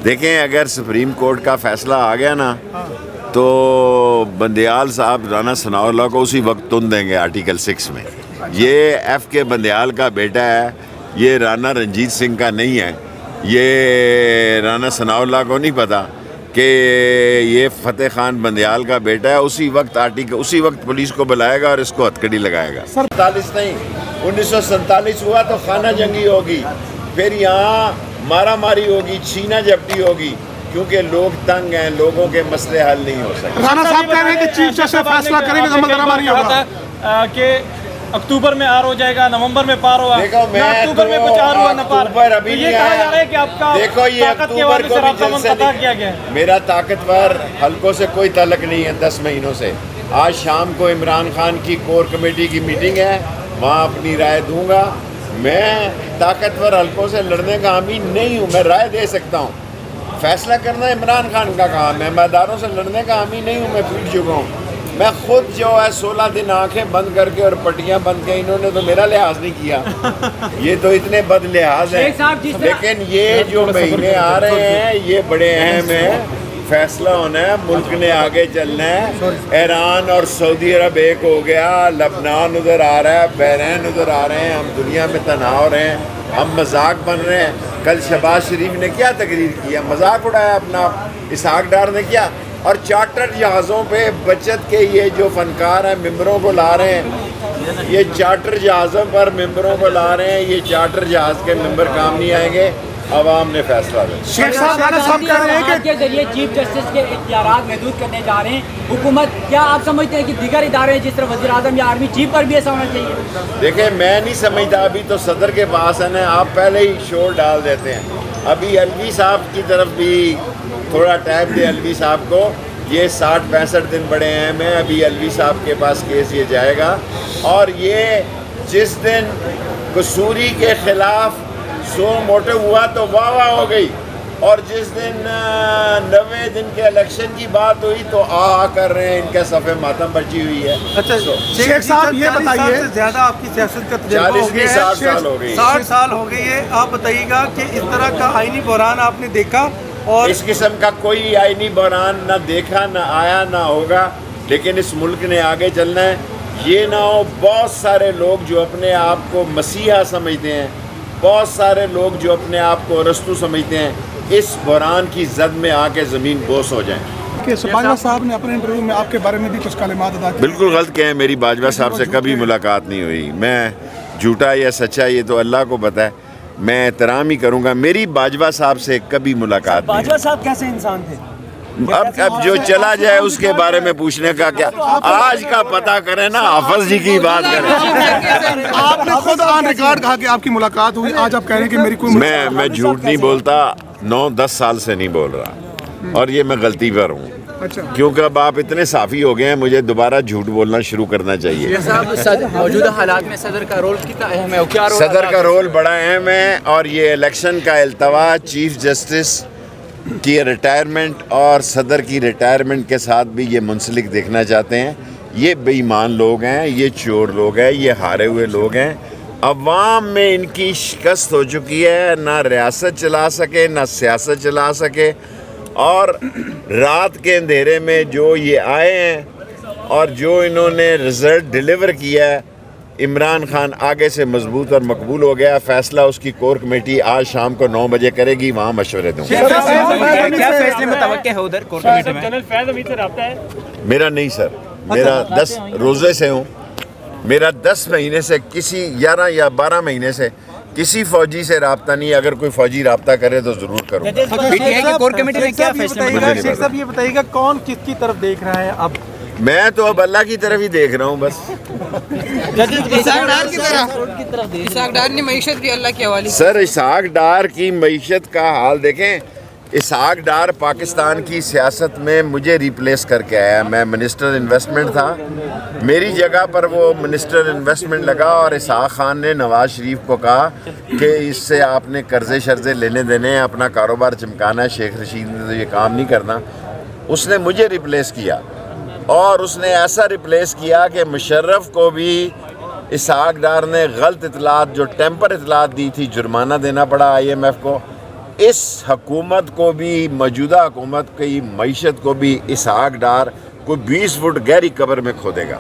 دیکھیں اگر supreme court کا فیصلہ آ گیا نا تو بندیال صاحب رانا ثناء اللہ کو اسی وقت تن دیں گے آرٹیکل 6 میں. یہ ایف کے بندیال کا بیٹا ہے, یہ رانا رنجیت سنگھ کا نہیں ہے. یہ رانا ثناء اللہ کو نہیں پتا کہ یہ فتح خان بندیال کا بیٹا ہے. اسی وقت پولیس کو بلائے گا اور اس کو ہتھکڑی لگائے گا. 47 نہیں 1947 ہوا تو خانہ جنگی ہوگی, پھر یہاں مارا ماری ہوگی, چھینا جھپٹی ہوگی, کیونکہ لوگ تنگ ہیں, لوگوں کے مسئلے حل نہیں ہو سکتے. رانا صاحب کہہ رہے ہیں کہ چیف جسٹس فیصلہ کریں گے تو عمل درآمد نہیں ہوگا کہ اکتوبر میں آر ہو جائے گا, نومبر میں پار ہوا, نہ اکتوبر میں کچھ آر ہوا نہ پار. یہ کہا جا رہا ہے کہ آپ کا طاقت کے حوالے سے رابطہ منقطع کیا گیا ہے. میرا طاقتور حلقوں سے کوئی تعلق نہیں ہے 10 مہینوں سے. آج شام کو عمران خان کی کور کمیٹی کی میٹنگ ہے, وہاں اپنی رائے دوں گا. میں طاقتور حلقوں سے لڑنے کا حامی نہیں ہوں, میں رائے دے سکتا ہوں. فیصلہ کرنا عمران خان کا کام ہے, میں داروں سے لڑنے کا حامی نہیں ہوں. میں پھیٹ چکا ہوں. میں خود جو ہے 16 دن آنکھیں بند کر کے اور پٹیاں بند کے, انہوں نے تو میرا لحاظ نہیں کیا. یہ تو اتنے بد لحاظ ہیں. لیکن یہ جو مہینے آ رہے ہیں یہ بڑے اہم ہیں. فیصلہ ہونا ہے, ملک نے آگے چلنا ہے. ایران اور سعودی عرب ایک ہو گیا, لبنان ادھر آ رہا ہے, بحرین ادھر آ رہے ہیں. ہم دنیا میں تنہا ہو رہے ہیں, ہم مذاق بن رہے ہیں. کل شہباز شریف نے کیا تقریر کیا, مذاق اڑایا اپنا. اسحاق ڈار نے کیا. اور چارٹر جہازوں پہ بچت کے یہ جو فنکار ہیں ممبروں کو لا رہے ہیں, یہ چارٹر جہازوں پر ممبروں کو لا رہے ہیں. یہ چارٹر جہاز کے ممبر کام نہیں آئیں گے. عوام نے فیصلہ لیا. شیخ صاحب کہہ رہے ہیں کے ذریعے چیف جسٹس کے اختیارات محدود کرنے جا رہے ہیں حکومت. کیا آپ سمجھتے ہیں کہ دیگر ادارے جس طرح وزیر اعظم یا آرمی چیف پر بھی ایسا ہونا چاہیے؟ دیکھیں میں نہیں سمجھتا, ابھی تو صدر کے پاس ہے نا, آپ پہلے ہی شور ڈال دیتے ہیں. ابھی الوی صاحب کی طرف بھی تھوڑا ٹائم دے الوی صاحب کو. یہ 60-65 دن بڑے اہم ہیں. ابھی الوی صاحب کے پاس کیس یہ جائے گا, اور یہ جس دن قصوری کے خلاف سو موٹو ہوا تو واہ واہ ہو گئی, اور جس دن 90 دن کے الیکشن کی بات ہوئی تو آ کر رہے ہیں. ان کے صفحے ماتم بچی ہوئی ہے. اچھا شیخ صاحب یہ بتائیے, زیادہ آپ کی سیاست کا تجربہ ہو گیا ہے, 60 سال ہو گئی, 60 سال ہو گئی ہے. آپ بتائیے گا کہ اس طرح کا آئینی بحران آپ نے دیکھا؟ اور اس قسم کا کوئی آئینی بحران نہ دیکھا, نہ آیا, نہ ہوگا. لیکن اس ملک نے آگے چلنا ہے. یہ نہ ہو بہت سارے لوگ جو اپنے آپ کو مسیحا سمجھتے ہیں, بہت سارے لوگ جو اپنے آپ کو ارسطو سمجھتے ہیں, اس بحران کی زد میں آ کے زمین بوس ہو جائیں. کہ باجوہ صاحب نے اپنے انٹرویو میں آپ کے بارے میں بھی کچھ کلمات ادا کیے. بالکل غلط کہیں, میری باجوہ صاحب سے کبھی ملاقات نہیں ہوئی. میں جھوٹا یا سچا یہ تو اللہ کو پتہ ہے. میں احترام ہی کروں گا, میری باجوہ صاحب سے کبھی ملاقات نہیں. باجوہ صاحب کیسے انسان تھے؟ اب جو چلا جائے اس کے بارے میں پوچھنے کا کیا, آج کا پتہ کریں نا, حافظ جی کی بات کریں. آپ نے خود آن ریکارڈ کہا کہ آپ کی ملاقات ہوئی, آج آپ کہہ رہے ہیں کہ میری کوئی میں جھوٹ نہیں بولتا, 9-10 سال سے نہیں بول رہا, اور یہ میں غلطی پر ہوں. کیونکہ اب آپ اتنے صافی ہو گئے ہیں, مجھے دوبارہ جھوٹ بولنا شروع کرنا چاہیے. موجودہ حالات میں صدر کا رول کتنا اہم ہے؟ صدر کا رول بڑا اہم ہے, اور یہ الیکشن کا التوا چیف جسٹس کی ریٹائرمنٹ اور صدر کی ریٹائرمنٹ کے ساتھ بھی یہ منسلک دیکھنا چاہتے ہیں. یہ بے ایمان لوگ ہیں, یہ چور لوگ ہیں, یہ ہارے ہوئے لوگ ہیں. عوام میں ان کی شکست ہو چکی ہے, نہ ریاست چلا سکے نہ سیاست چلا سکے. اور رات کے اندھیرے میں جو یہ آئے ہیں اور جو انہوں نے رزلٹ ڈیلیور کیا ہے, عمران خان آگے سے مضبوط اور مقبول ہو گیا. فیصلہ اس کی کور کمیٹی آج شام کو 9 بجے کرے گی, وہاں مشورے دوں گا. کیا فیصلے متوقع ہے ادھر کور کمیٹی میں؟ جنرل فیض حمید سے رابطہ ہے؟ میرا نہیں سر, میرا 10 روزے سے ہوں. میرا 10 مہینے سے کسی 11 یا 12 مہینے سے کسی فوجی سے رابطہ نہیں. اگر کوئی فوجی رابطہ کرے تو ضرور کروں. کور کمیٹی میں کیا فیصلہ؟ شیخ صاحب یہ بتائیے گا کون کس کی طرف دیکھ رہا ہے اب؟ میں تو اب اللہ کی طرف ہی دیکھ رہا ہوں بس. اسحاق ڈار نے معیشت کی اللہ کے حوالے. سر اسحاق ڈار کی معیشت کا حال دیکھیں. اسحاق ڈار پاکستان کی سیاست میں مجھے ریپلیس کر کے آیا. میں منسٹر انویسٹمنٹ تھا, میری جگہ پر وہ منسٹر انویسٹمنٹ لگا, اور اسحاق خان نے نواز شریف کو کہا کہ اس سے آپ نے قرضے شرضے لینے دینے ہیں, اپنا کاروبار چمکانا ہے. شیخ رشید نے تو یہ کام نہیں کرنا. اس نے مجھے ریپلیس کیا, اور اس نے ایسا ریپلیس کیا کہ مشرف کو بھی اسحاق ڈار نے غلط اطلاعات جو ٹیمپر اطلاعات دی تھی جرمانہ دینا پڑا IMF کو. اس حکومت کو بھی موجودہ حکومت کی معیشت کو بھی اسحاق ڈار کوئی 20 فٹ گہری قبر میں کھودے گا.